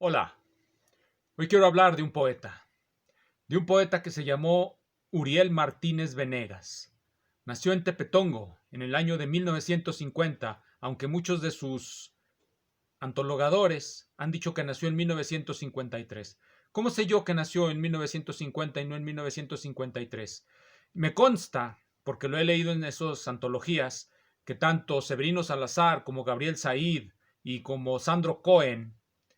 Hola, hoy quiero hablar de un poeta que se llamó Uriel Martínez Venegas. Nació en Tepetongo en el año de 1950, aunque muchos de sus antologadores han dicho que nació en 1953. ¿Cómo sé yo que nació en 1950 y no en 1953? Me consta, porque lo he leído en esas antologías, que tanto Severino Salazar como Gabriel Said y como Sandro Cohen,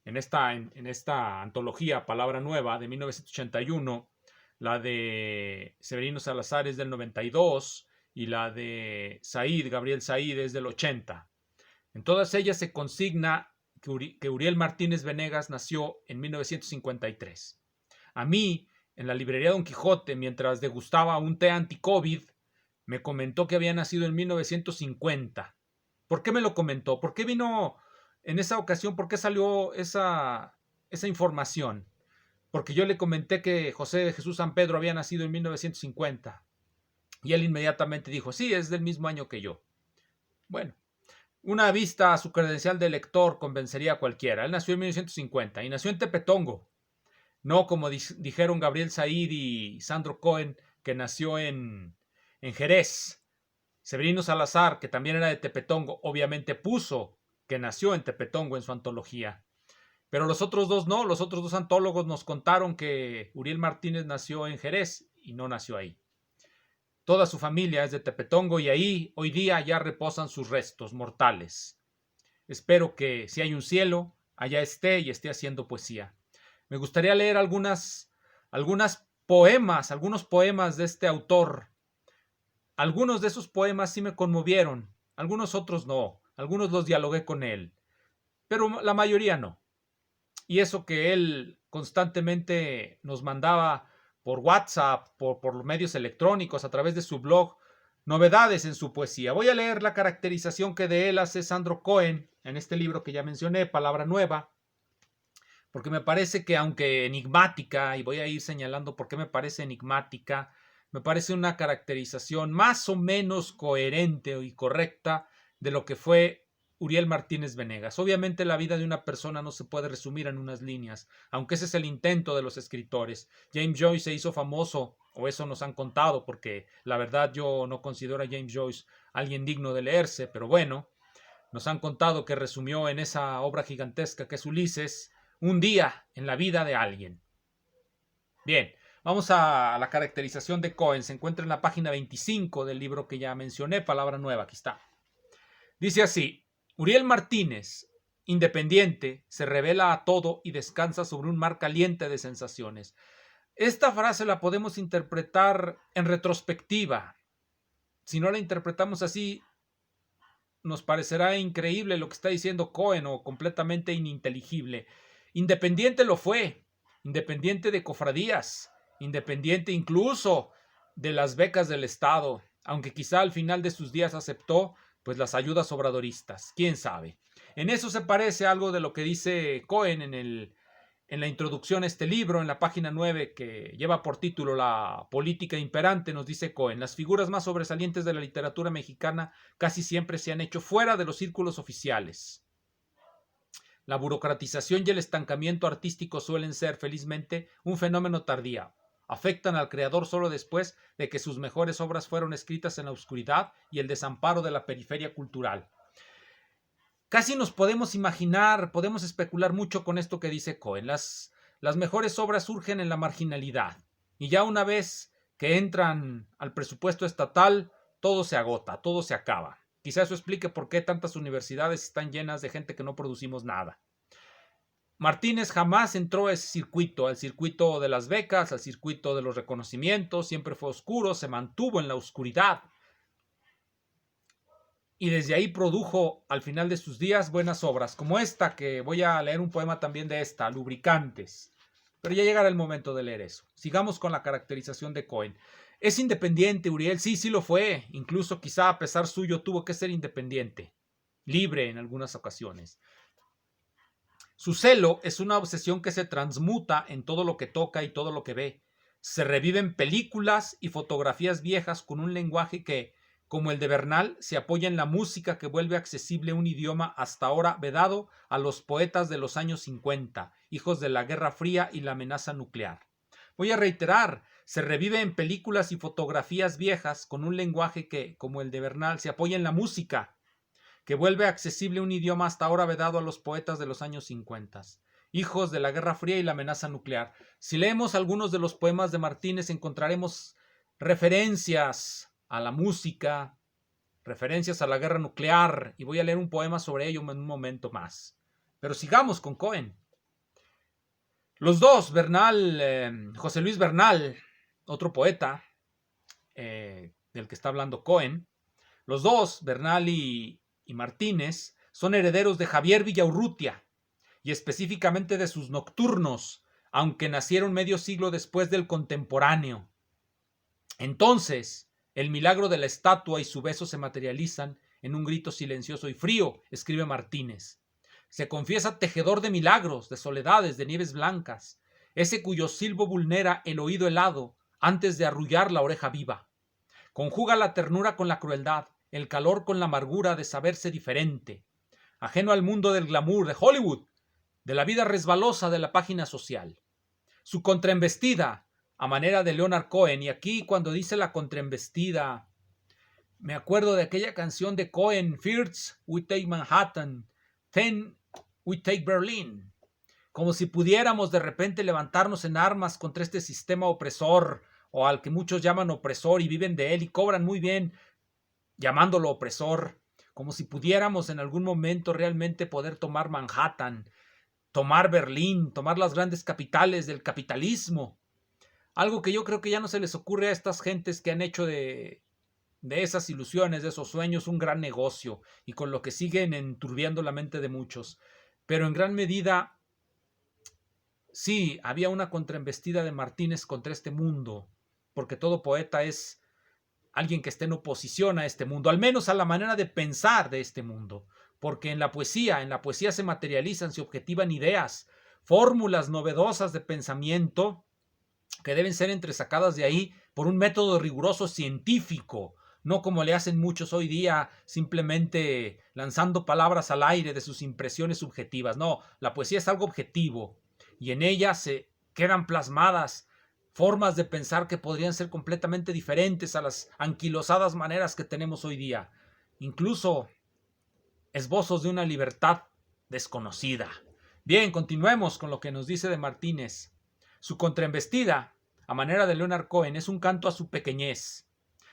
en esta antología Palabra Nueva de 1981, la de Severino Salazar es del 92 y la de Gabriel Said, es del 80. En todas ellas se consigna que Uriel Martínez Venegas nació en 1953. A mí, en la librería Don Quijote, mientras degustaba un té anti-COVID, me comentó que había nacido en 1950. ¿Por qué me lo comentó? ¿Por qué vino en esa ocasión? ¿Por qué salió esa información? Porque yo le comenté que José de Jesús San Pedro había nacido en 1950. Y él inmediatamente dijo, sí, es del mismo año que yo. Bueno, una vista a su credencial de lector convencería a cualquiera. Él nació en 1950 y nació en Tepetongo. No como dijeron Gabriel Said y Sandro Cohen, que nació en Jerez. Severino Salazar, que también era de Tepetongo, obviamente puso que nació en Tepetongo en su antología. Pero los otros dos no, los otros dos antólogos nos contaron que Uriel Martínez nació en Jerez y no nació ahí. Toda su familia es de Tepetongo y ahí hoy día ya reposan sus restos mortales. Espero que si hay un cielo, allá esté y esté haciendo poesía. Me gustaría leer algunos poemas de este autor. Algunos de esos poemas sí me conmovieron, algunos otros no, algunos los dialogué con él, pero la mayoría no. Y eso que él constantemente nos mandaba por WhatsApp, por los medios electrónicos, a través de su blog, novedades en su poesía. Voy a leer la caracterización que de él hace Sandro Cohen en este libro que ya mencioné, Palabra Nueva, porque me parece que aunque enigmática, y voy a ir señalando por qué me parece enigmática, me parece una caracterización más o menos coherente y correcta de lo que fue Uriel Martínez Venegas. Obviamente la vida de una persona no se puede resumir en unas líneas, aunque ese es el intento de los escritores. James Joyce se hizo famoso, o eso nos han contado, porque la verdad yo no considero a James Joyce alguien digno de leerse, pero bueno, nos han contado que resumió en esa obra gigantesca que es Ulises un día en la vida de alguien. Bien, vamos a la caracterización de Cohen. Se encuentra en la página 25 del libro que ya mencioné, Palabra Nueva. Aquí está. Dice así: Uriel Martínez, independiente, se revela a todo y descansa sobre un mar caliente de sensaciones. Esta frase la podemos interpretar en retrospectiva. Si no la interpretamos así, nos parecerá increíble lo que está diciendo Cohen o completamente ininteligible. Independiente lo fue, independiente de cofradías, independiente incluso de las becas del Estado, aunque quizá al final de sus días aceptó pues las ayudas obradoristas, quién sabe. En eso se parece algo de lo que dice Cohen en la introducción a este libro, en la página 9, que lleva por título La política imperante. Nos dice Cohen: las figuras más sobresalientes de la literatura mexicana casi siempre se han hecho fuera de los círculos oficiales. La burocratización y el estancamiento artístico suelen ser, felizmente, un fenómeno tardío. Afectan al creador solo después de que sus mejores obras fueron escritas en la oscuridad y el desamparo de la periferia cultural. Casi nos podemos imaginar, podemos especular mucho con esto que dice Cohen. Las mejores obras surgen en la marginalidad y ya una vez que entran al presupuesto estatal, todo se agota, todo se acaba. Quizá eso explique por qué tantas universidades están llenas de gente que no producimos nada. Martínez jamás entró a ese circuito, al circuito de las becas, al circuito de los reconocimientos, siempre fue oscuro, se mantuvo en la oscuridad. Y desde ahí produjo al final de sus días buenas obras, como esta, que voy a leer un poema también de esta, Lubricantes. Pero ya llegará el momento de leer eso. Sigamos con la caracterización de Cohen. Es independiente, Uriel, sí, sí lo fue. Incluso quizá a pesar suyo tuvo que ser independiente, libre en algunas ocasiones. Su celo es una obsesión que se transmuta en todo lo que toca y todo lo que ve. Se reviven películas y fotografías viejas con un lenguaje que como el de Bernal, se apoya en la música que vuelve accesible un idioma hasta ahora vedado a los poetas de los años 50, hijos de la Guerra Fría y la amenaza nuclear. Voy a reiterar, se revive en películas y fotografías viejas con un lenguaje que, como el de Bernal, se apoya en la música que vuelve accesible un idioma hasta ahora vedado a los poetas de los años 50, hijos de la Guerra Fría y la amenaza nuclear. Si leemos algunos de los poemas de Martínez, encontraremos referencias a la música, referencias a la guerra nuclear, y voy a leer un poema sobre ello en un momento más. Pero sigamos con Cohen. Los dos, José Luis Bernal, otro poeta del que está hablando Cohen, los dos, Bernal y Martínez, son herederos de Javier Villaurrutia, y específicamente de sus nocturnos, aunque nacieron medio siglo después del contemporáneo. Entonces, el milagro de la estatua y su beso se materializan en un grito silencioso y frío, escribe Martínez. Se confiesa tejedor de milagros, de soledades, de nieves blancas, ese cuyo silbo vulnera el oído helado antes de arrullar la oreja viva. Conjuga la ternura con la crueldad, el calor con la amargura de saberse diferente, ajeno al mundo del glamour de Hollywood, de la vida resbalosa de la página social. Su contraembestida, a manera de Leonard Cohen, y aquí cuando dice la contraembestida, me acuerdo de aquella canción de Cohen, First we take Manhattan, then we take Berlin, como si pudiéramos de repente levantarnos en armas contra este sistema opresor, o al que muchos llaman opresor y viven de él y cobran muy bien llamándolo opresor, como si pudiéramos en algún momento realmente poder tomar Manhattan, tomar Berlín, tomar las grandes capitales del capitalismo. Algo que yo creo que ya no se les ocurre a estas gentes que han hecho de esas ilusiones, de esos sueños, un gran negocio, y con lo que siguen enturbiando la mente de muchos. Pero en gran medida, sí, había una contraembestida de Martínez contra este mundo, porque todo poeta es alguien que esté en oposición a este mundo, al menos a la manera de pensar de este mundo, porque en la poesía se materializan, se objetivan ideas, fórmulas novedosas de pensamiento que deben ser entresacadas de ahí por un método riguroso científico, no como le hacen muchos hoy día, simplemente lanzando palabras al aire de sus impresiones subjetivas. No, la poesía es algo objetivo y en ella se quedan plasmadas formas de pensar que podrían ser completamente diferentes a las anquilosadas maneras que tenemos hoy día, incluso esbozos de una libertad desconocida. Bien, continuemos con lo que nos dice de Martínez. Su contraembestida, a manera de Leonard Cohen, es un canto a su pequeñez,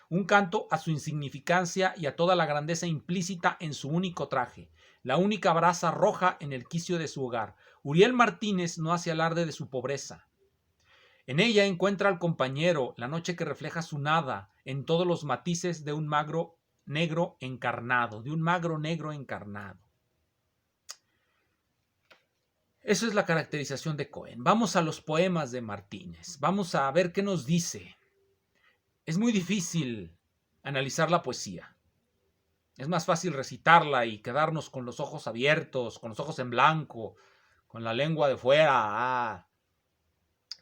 un canto a su insignificancia y a toda la grandeza implícita en su único traje, la única brasa roja en el quicio de su hogar. Uriel Martínez no hace alarde de su pobreza. En ella encuentra al compañero, la noche que refleja su nada, en todos los matices de un magro negro encarnado, Eso es la caracterización de Cohen. Vamos a los poemas de Martínez. Vamos a ver qué nos dice. Es muy difícil analizar la poesía. Es más fácil recitarla y quedarnos con los ojos abiertos, con los ojos en blanco, con la lengua de fuera.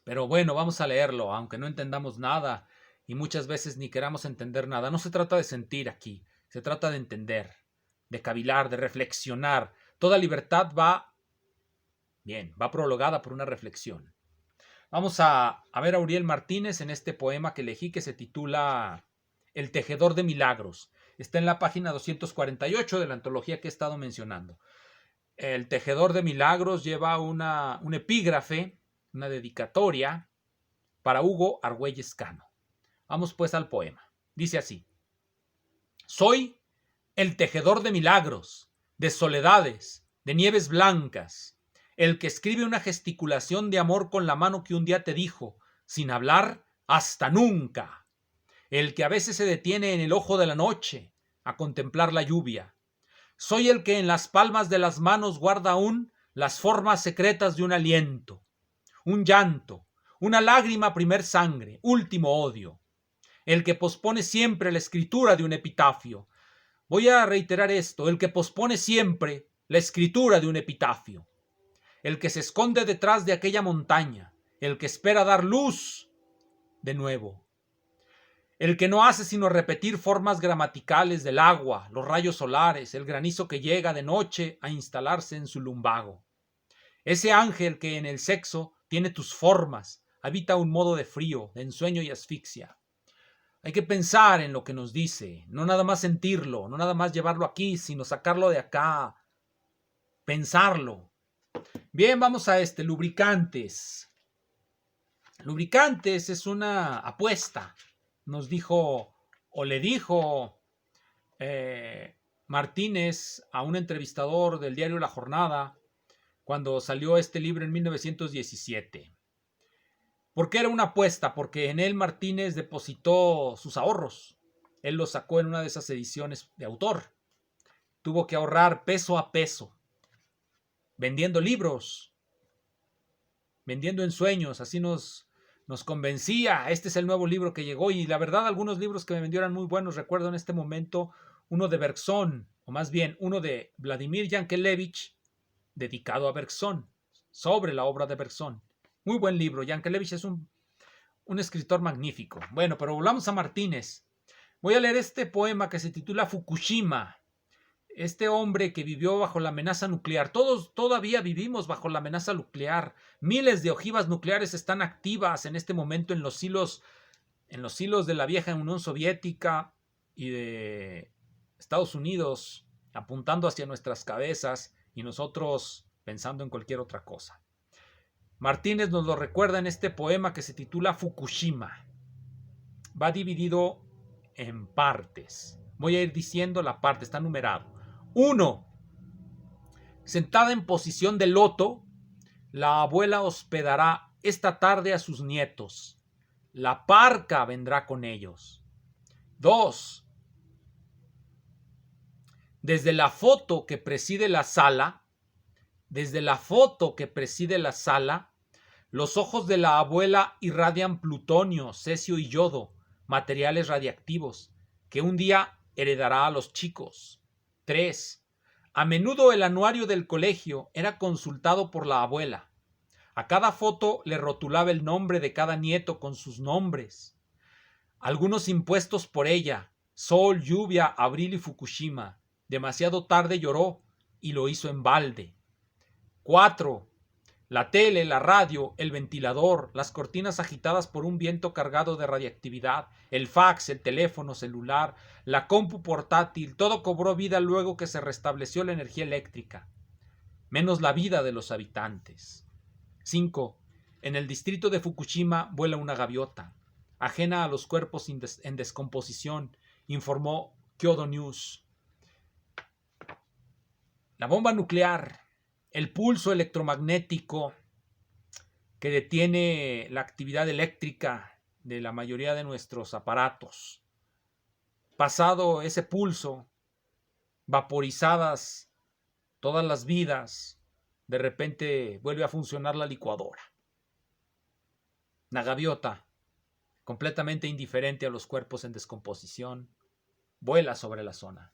Pero bueno, vamos a leerlo, aunque no entendamos nada y muchas veces ni queramos entender nada. No se trata de sentir aquí, se trata de entender, de cavilar, de reflexionar. Toda libertad va prologada por una reflexión. Vamos a ver a Uriel Martínez en este poema que elegí que se titula El tejedor de milagros. Está en la página 248 de la antología que he estado mencionando. El tejedor de milagros lleva un epígrafe, una dedicatoria para Hugo Argüelles Cano. Vamos pues al poema. Dice así: soy el tejedor de milagros, de soledades, de nieves blancas, el que escribe una gesticulación de amor con la mano que un día te dijo, sin hablar, hasta nunca, el que a veces se detiene en el ojo de la noche a contemplar la lluvia. Soy el que en las palmas de las manos guarda aún las formas secretas de un aliento, un llanto, una lágrima primer sangre, último odio, el que pospone siempre la escritura de un epitafio. Voy a reiterar esto, el que pospone siempre la escritura de un epitafio, el que se esconde detrás de aquella montaña, el que espera dar luz de nuevo, el que no hace sino repetir formas gramaticales del agua, los rayos solares, el granizo que llega de noche a instalarse en su lumbago. Ese ángel que en el sexo tiene tus formas, habita un modo de frío, de ensueño y asfixia. Hay que pensar en lo que nos dice, no nada más sentirlo, no nada más llevarlo aquí, sino sacarlo de acá, pensarlo. Bien, vamos a lubricantes. Lubricantes es una apuesta, nos dijo o le dijo Martínez a un entrevistador del diario La Jornada cuando salió este libro en 1917. ¿Por qué era una apuesta? Porque en él Martínez depositó sus ahorros. Él los sacó en una de esas ediciones de autor. Tuvo que ahorrar peso a peso, vendiendo libros, vendiendo ensueños, así nos convencía. Este es el nuevo libro que llegó y la verdad algunos libros que me vendió eran muy buenos. Recuerdo en este momento uno de Bergson, o más bien uno de Vladimir Yankelevich, dedicado a Bergson, sobre la obra de Bergson. Muy buen libro. Yankelevich es un escritor magnífico. Bueno, pero volvamos a Martínez. Voy a leer este poema que se titula Fukushima. Este hombre que vivió bajo la amenaza nuclear. Todos todavía vivimos bajo la amenaza nuclear. Miles de ojivas nucleares están activas en este momento en los hilos de la vieja Unión Soviética y de Estados Unidos, apuntando hacia nuestras cabezas y nosotros pensando en cualquier otra cosa. Martínez nos lo recuerda en este poema que se titula Fukushima. Va dividido en partes. Voy a ir diciendo la parte, está numerado. 1. Sentada en posición de loto, la abuela hospedará esta tarde a sus nietos. La parca vendrá con ellos. 2. Desde la foto que preside la sala, los ojos de la abuela irradian plutonio, cesio y yodo, materiales radiactivos, que un día heredará a los chicos. 3. A menudo el anuario del colegio era consultado por la abuela. A cada foto le rotulaba el nombre de cada nieto con sus nombres. Algunos impuestos por ella: sol, lluvia, abril y Fukushima. Demasiado tarde lloró y lo hizo en balde. 4. La tele, la radio, el ventilador, las cortinas agitadas por un viento cargado de radiactividad, el fax, el teléfono celular, la compu portátil, todo cobró vida luego que se restableció la energía eléctrica, menos la vida de los habitantes. 5. En el distrito de Fukushima vuela una gaviota, ajena a los cuerpos en descomposición, informó Kyodo News. La bomba nuclear, el pulso electromagnético que detiene la actividad eléctrica de la mayoría de nuestros aparatos. Pasado ese pulso, vaporizadas todas las vidas, de repente vuelve a funcionar la licuadora. La gaviota, completamente indiferente a los cuerpos en descomposición, vuela sobre la zona.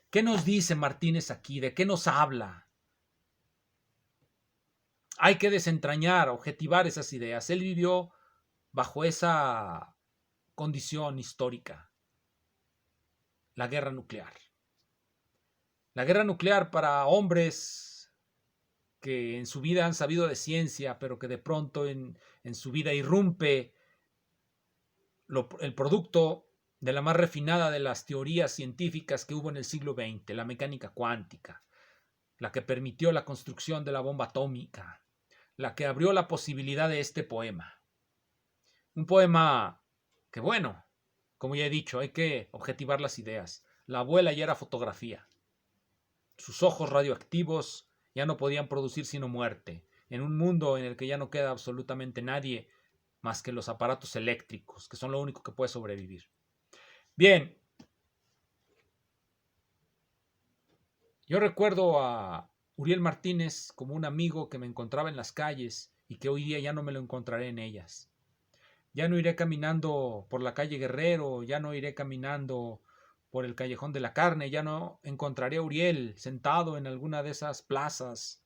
¿Qué nos dice Martínez aquí? ¿De qué nos habla? Hay que desentrañar, objetivar esas ideas. Él vivió bajo esa condición histórica. La guerra nuclear. La guerra nuclear para hombres que en su vida han sabido de ciencia, pero que de pronto en su vida irrumpe el producto de la más refinada de las teorías científicas que hubo en el siglo XX, la mecánica cuántica, la que permitió la construcción de la bomba atómica, la que abrió la posibilidad de este poema. Un poema que, bueno, como ya he dicho, hay que objetivar las ideas. La abuela ya era fotografía. Sus ojos radioactivos ya no podían producir sino muerte, en un mundo en el que ya no queda absolutamente nadie más que los aparatos eléctricos, que son lo único que puede sobrevivir. Bien, yo recuerdo a Uriel Martínez como un amigo que me encontraba en las calles y que hoy día ya no me lo encontraré en ellas. Ya no iré caminando por la calle Guerrero, ya no iré caminando por el Callejón de la Carne, ya no encontraré a Uriel sentado en alguna de esas plazas,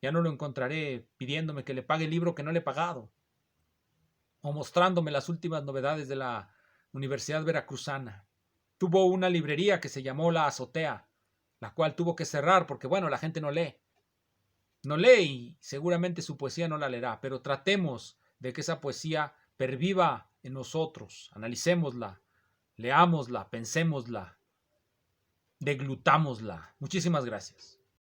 ya no lo encontraré pidiéndome que le pague el libro que no le he pagado, o mostrándome las últimas novedades de la Universidad Veracruzana. Tuvo una librería que se llamó La Azotea, la cual tuvo que cerrar porque, bueno, la gente no lee. No lee y seguramente su poesía no la leerá, pero tratemos de que esa poesía perviva en nosotros, analicémosla, leámosla, pensémosla, deglutámosla. Muchísimas gracias.